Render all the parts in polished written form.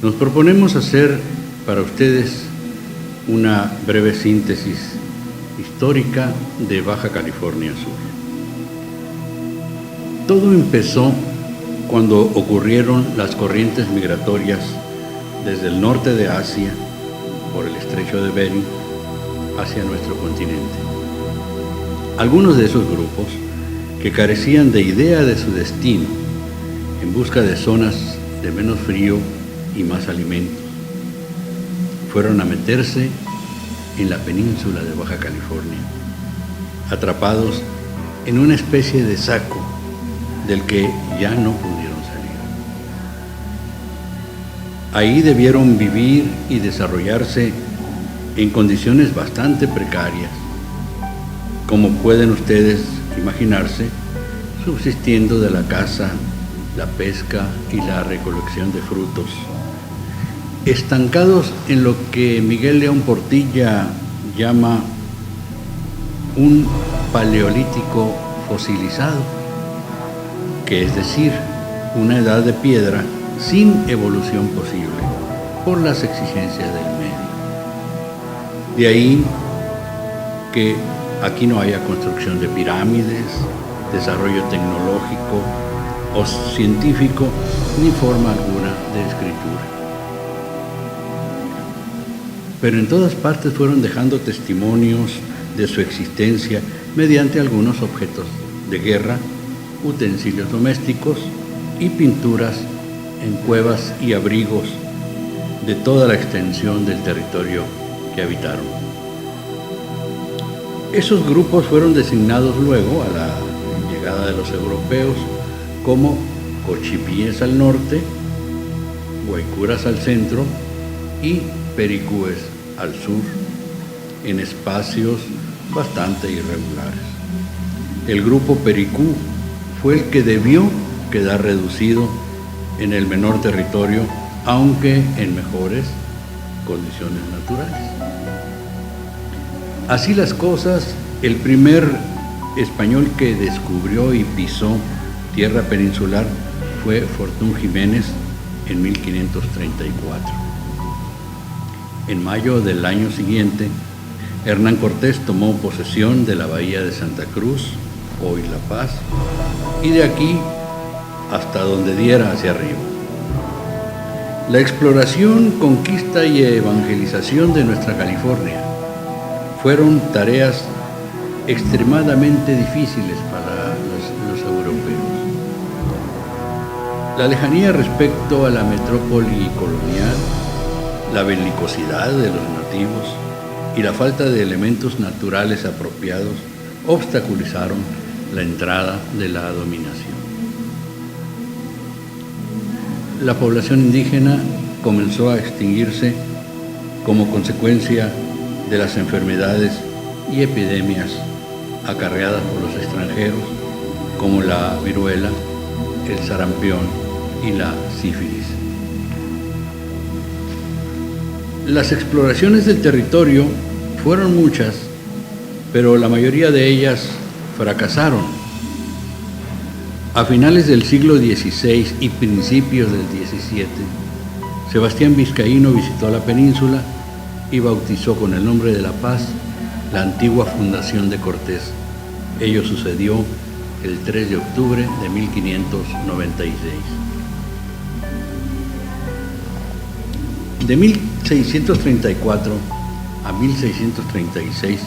Nos proponemos hacer para ustedes una breve síntesis histórica de Baja California Sur. Todo empezó cuando ocurrieron las corrientes migratorias desde el norte de Asia, por el estrecho de Bering, hacia nuestro continente. Algunos de esos grupos, que carecían de idea de su destino, en busca de zonas de menos frío y más alimentos, fueron a meterse en la península de Baja California, atrapados en una especie de saco del que ya no pudieron salir. Ahí debieron vivir y desarrollarse en condiciones bastante precarias, como pueden ustedes imaginarse, subsistiendo de la caza, la pesca y la recolección de frutos, estancados en lo que Miguel León Portilla llama un paleolítico fosilizado, que es decir, una edad de piedra sin evolución posible por las exigencias del medio. De ahí que aquí no haya construcción de pirámides, desarrollo tecnológico o científico, ni forma alguna de escritura. Pero en todas partes fueron dejando testimonios de su existencia mediante algunos objetos de guerra, utensilios domésticos y pinturas en cuevas y abrigos de toda la extensión del territorio que habitaron. Esos grupos fueron designados luego, a la llegada de los europeos, como cochipíes al norte, guaycuras al centro y pericúes al sur, en espacios bastante irregulares. El grupo pericú fue el que debió quedar reducido en el menor territorio, aunque en mejores condiciones naturales. Así las cosas, el primer español que descubrió y pisó tierra peninsular fue Fortún Jiménez en 1534. En mayo del año siguiente, Hernán Cortés tomó posesión de la bahía de Santa Cruz, hoy La Paz, y de aquí hasta donde diera hacia arriba. La exploración, conquista y evangelización de nuestra California fueron tareas extremadamente difíciles para los europeos. La lejanía respecto a la metrópoli colonial, la belicosidad de los nativos y la falta de elementos naturales apropiados obstaculizaron la entrada de la dominación. La población indígena comenzó a extinguirse como consecuencia de las enfermedades y epidemias acarreadas por los extranjeros, como la viruela, el sarampión y la sífilis. Las exploraciones del territorio fueron muchas, pero la mayoría de ellas fracasaron. A finales del siglo XVI y principios del XVII, Sebastián Vizcaíno visitó la península y bautizó con el nombre de La Paz la antigua fundación de Cortés. Ello sucedió el 3 de octubre de 1596. De 1634 a 1636,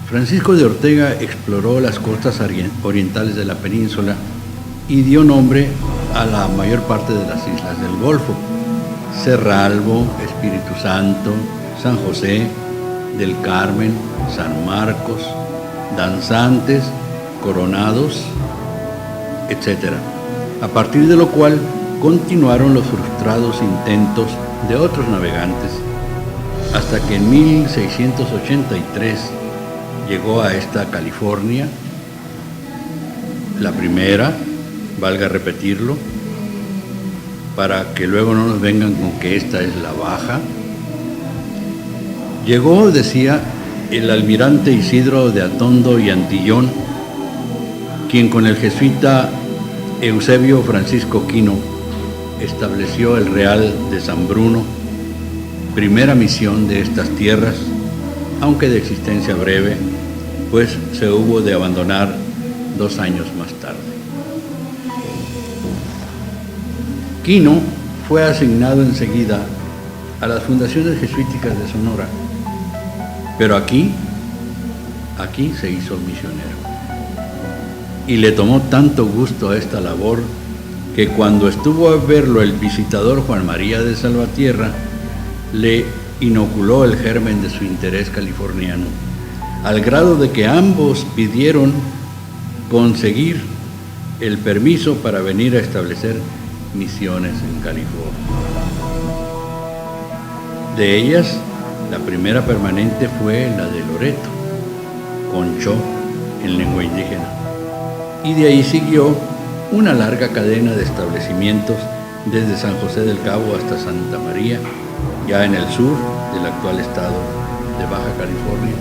Francisco de Ortega exploró las costas orientales de la península y dio nombre a la mayor parte de las islas del Golfo: Cerralbo, Espíritu Santo, San José, del Carmen, San Marcos, Danzantes, Coronados, etc. A partir de lo cual continuaron los frustrados intentos de otros navegantes, hasta que en 1683 llegó a esta California, la primera, valga repetirlo, para que luego no nos vengan con que esta es la baja. Llegó, decía, el almirante Isidro de Atondo y Antillón, quien con el jesuita Eusebio Francisco Quino estableció el Real de San Bruno, primera misión de estas tierras, aunque de existencia breve, pues se hubo de abandonar 2 años más tarde. Quino fue asignado enseguida a las fundaciones jesuíticas de Sonora, pero aquí se hizo misionero. Y le tomó tanto gusto a esta labor que cuando estuvo a verlo el visitador Juan María de Salvatierra, le inoculó el germen de su interés californiano, al grado de que ambos pidieron conseguir el permiso para venir a establecer misiones en California. De ellas, la primera permanente fue la de Loreto, Conchó en lengua indígena, y de ahí siguió una larga cadena de establecimientos desde San José del Cabo hasta Santa María, ya en el sur del actual estado de Baja California,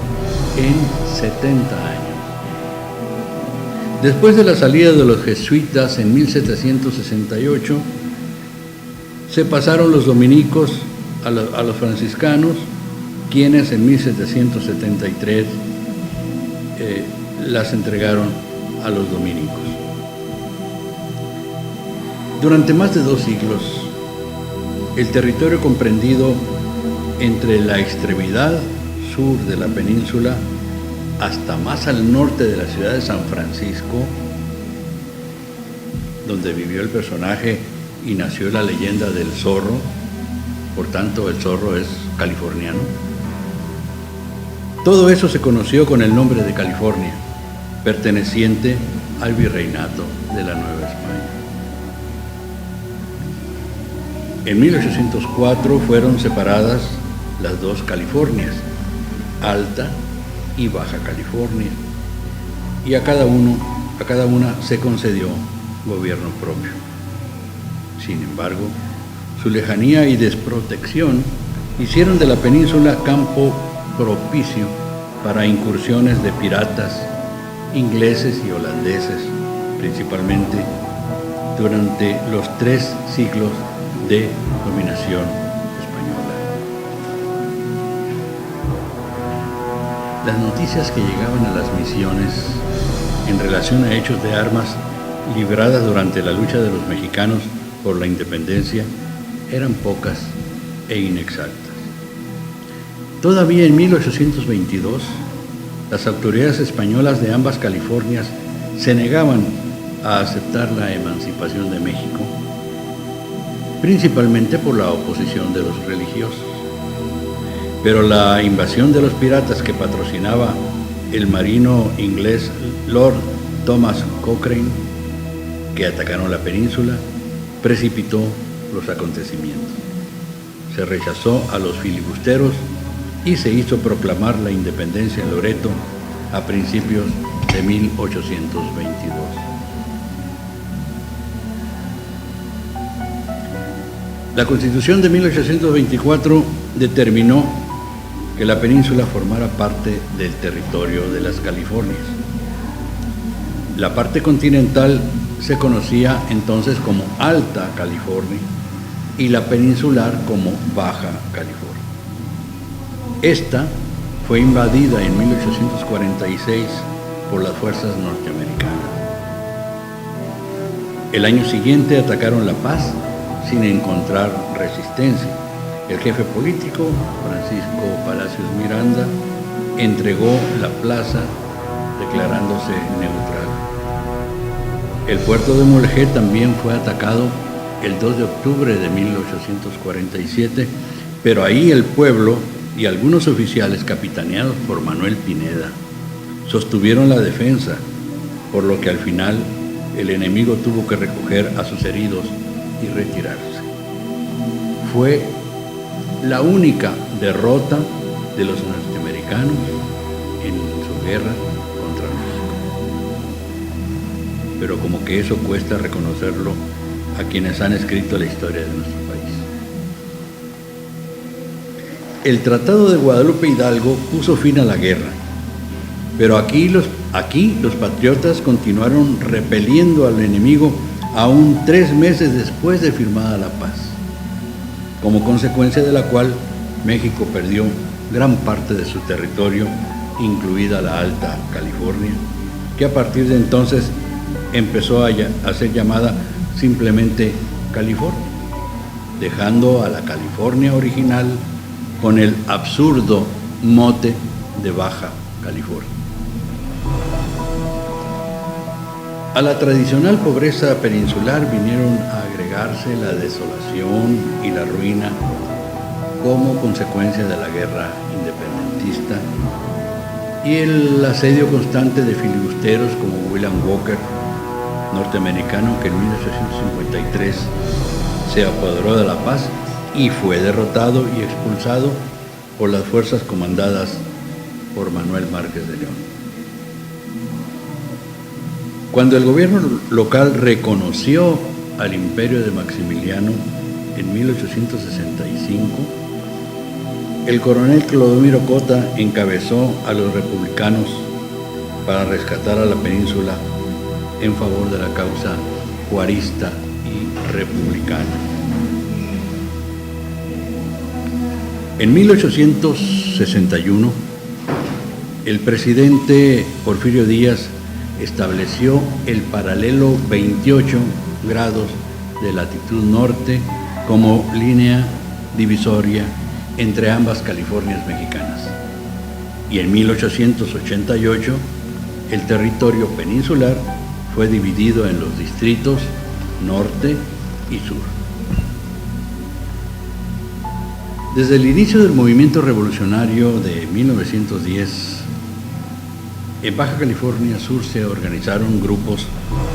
en 70 años. Después de la salida de los jesuitas en 1768, se pasaron los dominicos a los franciscanos, quienes en 1773 las entregaron a los dominicos. Durante más de 2 siglos, el territorio comprendido entre la extremidad sur de la península hasta más al norte de la ciudad de San Francisco, donde vivió el personaje y nació la leyenda del zorro, por tanto el zorro es californiano. Todo eso se conoció con el nombre de California, perteneciente al virreinato de la Nueva España. En 1804 fueron separadas las 2 Californias, Alta y Baja California, y a cada una se concedió gobierno propio. Sin embargo, su lejanía y desprotección hicieron de la península campo propicio para incursiones de piratas ingleses y holandeses, principalmente durante los 3 siglos de dominación española. Las noticias que llegaban a las misiones en relación a hechos de armas libradas durante la lucha de los mexicanos por la independencia eran pocas e inexactas. Todavía en 1822, las autoridades españolas de ambas Californias se negaban a aceptar la emancipación de México, principalmente por la oposición de los religiosos. Pero la invasión de los piratas que patrocinaba el marino inglés Lord Thomas Cochrane, que atacaron la península, precipitó los acontecimientos. Se rechazó a los filibusteros y se hizo proclamar la independencia en Loreto a principios de 1822. La Constitución de 1824 determinó que la península formara parte del territorio de las Californias. La parte continental se conocía entonces como Alta California y la peninsular como Baja California. Esta fue invadida en 1846 por las fuerzas norteamericanas. El año siguiente atacaron La Paz sin encontrar resistencia. El jefe político, Francisco Palacios Miranda, entregó la plaza declarándose neutral. El puerto de Mulegé también fue atacado el 2 de octubre de 1847, pero ahí el pueblo y algunos oficiales capitaneados por Manuel Pineda sostuvieron la defensa, por lo que al final el enemigo tuvo que recoger a sus heridos y retirarse. Fue la única derrota de los norteamericanos en su guerra contra México. Pero como que eso cuesta reconocerlo a quienes han escrito la historia de nuestro país. El Tratado de Guadalupe Hidalgo puso fin a la guerra, pero aquí los patriotas continuaron repeliendo al enemigo aún 3 meses después de firmada la paz, como consecuencia de la cual México perdió gran parte de su territorio, incluida la Alta California, que a partir de entonces empezó a ser llamada simplemente California, dejando a la California original con el absurdo mote de Baja California. A la tradicional pobreza peninsular vinieron a agregarse la desolación y la ruina como consecuencia de la guerra independentista y el asedio constante de filibusteros como William Walker, norteamericano, que en 1853 se apoderó de la paz y fue derrotado y expulsado por las fuerzas comandadas por Manuel Márquez de León. Cuando el gobierno local reconoció al imperio de Maximiliano en 1865, el coronel Clodomiro Cota encabezó a los republicanos para rescatar a la península en favor de la causa juarista y republicana. En 1861, el presidente Porfirio Díaz estableció el paralelo 28 grados de latitud norte como línea divisoria entre ambas Californias mexicanas. Y en 1888, el territorio peninsular fue dividido en los distritos norte y sur. Desde el inicio del movimiento revolucionario de 1910, en Baja California Sur se organizaron grupos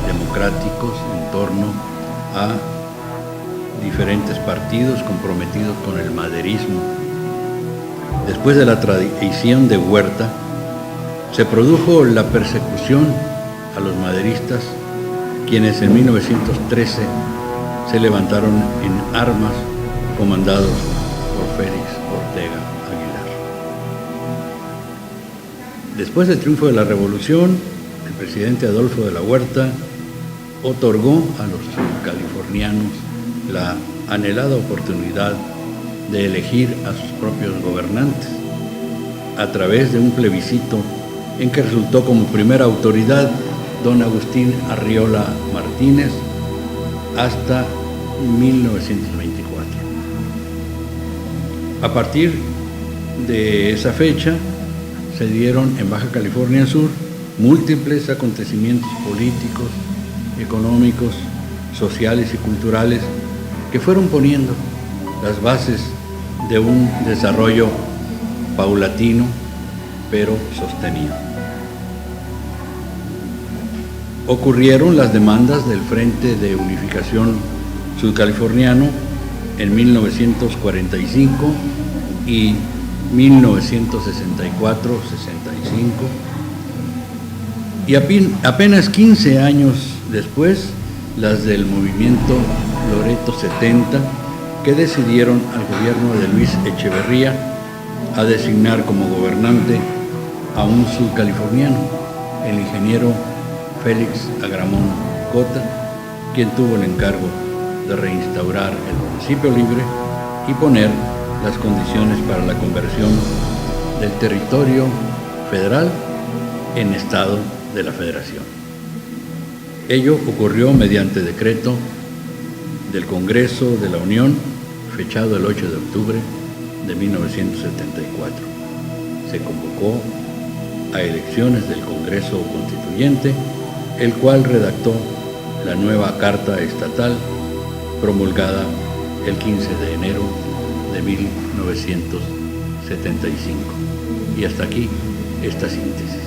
democráticos en torno a diferentes partidos comprometidos con el maderismo. Después de la traición de Huerta, se produjo la persecución a los maderistas, quienes en 1913 se levantaron en armas comandados por Félix Ortega Aguilar. Después del triunfo de la revolución, el presidente Adolfo de la Huerta otorgó a los californianos la anhelada oportunidad de elegir a sus propios gobernantes a través de un plebiscito en que resultó como primera autoridad don Agustín Arriola Martínez hasta 1924. A partir de esa fecha se dieron en Baja California Sur múltiples acontecimientos políticos, económicos, sociales y culturales que fueron poniendo las bases de un desarrollo paulatino pero sostenido. Ocurrieron las demandas del Frente de Unificación Sudcaliforniano en 1945 y 1964-65 y apenas 15 años después las del movimiento Loreto 70, que decidieron al gobierno de Luis Echeverría a designar como gobernante a un sudcaliforniano, el ingeniero Félix Agramón Cota, quien tuvo el encargo de reinstaurar el municipio libre y poner las condiciones para la conversión del territorio federal en estado de la Federación. Ello ocurrió mediante decreto del Congreso de la Unión, fechado el 8 de octubre de 1974. Se convocó a elecciones del Congreso Constituyente, el cual redactó la nueva Carta Estatal promulgada el 15 de enero de 1975. Y hasta aquí esta síntesis.